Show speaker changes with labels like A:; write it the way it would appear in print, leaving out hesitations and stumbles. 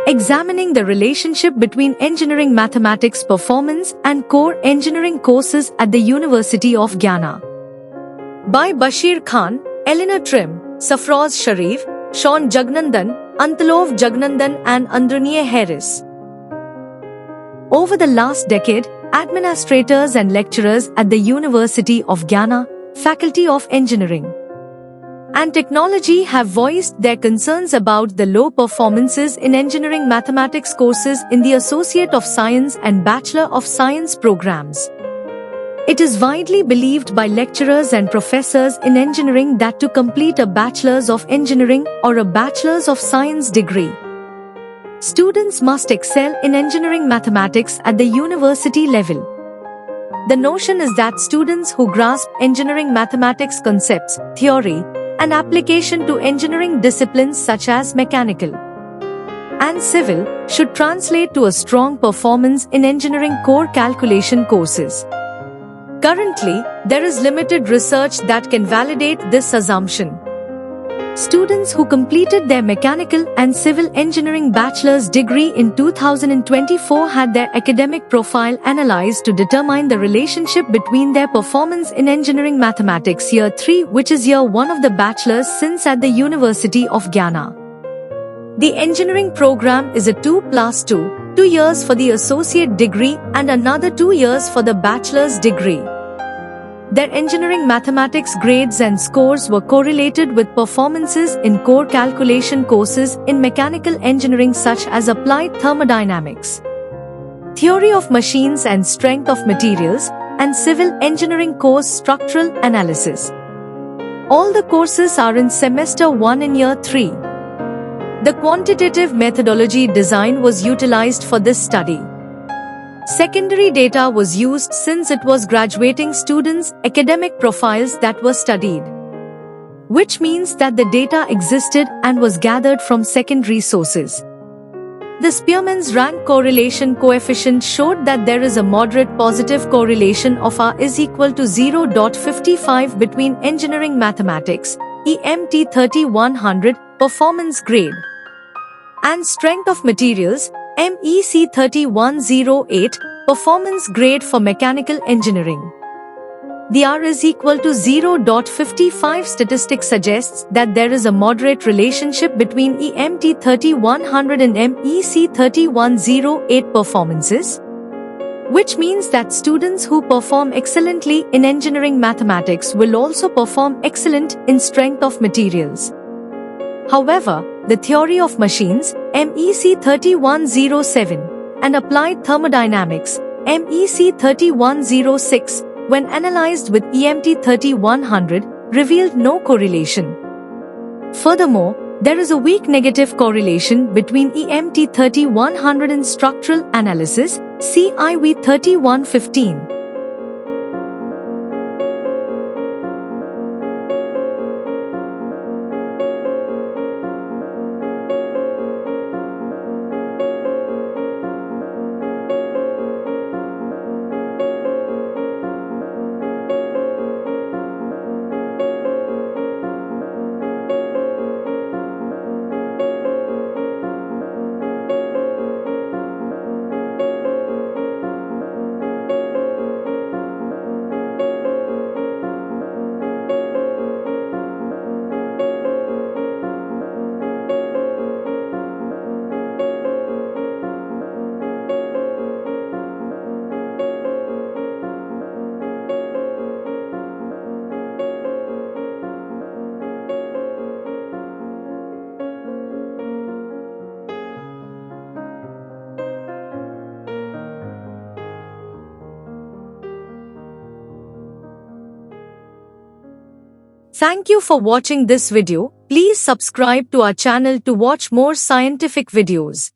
A: examining the relationship between engineering mathematics performance and core engineering courses at the University of Ghana. By Bashir Khan, Eleanor Trim, Safroz Sharif, Sean Jagnandan, Antalov Jagnandan and Andronier Harris. Over the last decade, administrators and lecturers at the University of Ghana, Faculty of Engineering and Technology have voiced their concerns about the low performances in engineering mathematics courses in the Associate of Science and Bachelor of Science programs. It is widely believed by lecturers and professors in engineering that to complete a Bachelor's of Engineering or a Bachelor's of Science degree, students must excel in engineering mathematics at the university level. The notion is that students who grasp engineering mathematics concepts, theory, and application to engineering disciplines such as mechanical and civil should translate to a strong performance in engineering core calculation courses. Currently, there is limited research that can validate this assumption. Students who completed their mechanical and civil engineering bachelor's degree in 2024 had their academic profile analyzed to determine the relationship between their performance in engineering mathematics year 3, which is year 1 of the bachelor's since at the University of Ghana. The engineering program is a 2+2, 2 years for the associate degree and another 2 years for the bachelor's degree. Their engineering mathematics grades and scores were correlated with performances in core calculation courses in mechanical engineering such as applied thermodynamics, theory of machines and strength of materials, and civil engineering course structural analysis. All the courses are in semester 1 in year 3. The quantitative methodology design was utilized for this study. Secondary data was used since it was graduating students' academic profiles that were studied, which means that the data existed and was gathered from secondary sources. The Spearman's rank correlation coefficient showed that there is a moderate positive correlation of R is equal to 0.55 between engineering mathematics, EMT 3100, performance grade, and strength of materials, MEC 3108, performance grade for mechanical engineering. The R is equal to 0.55 statistic suggests that there is a moderate relationship between EMT 3100 and MEC 3108 performances, which means that students who perform excellently in engineering mathematics will also perform excellent in strength of materials. However, the theory of machines, MEC 3107, and applied thermodynamics, MEC 3106, when analyzed with EMT 3100, revealed no correlation. Furthermore, there is a weak negative correlation between EMT 3100 and structural analysis, CIV 3115. Thank you for watching this video. Please subscribe to our channel to watch more scientific videos.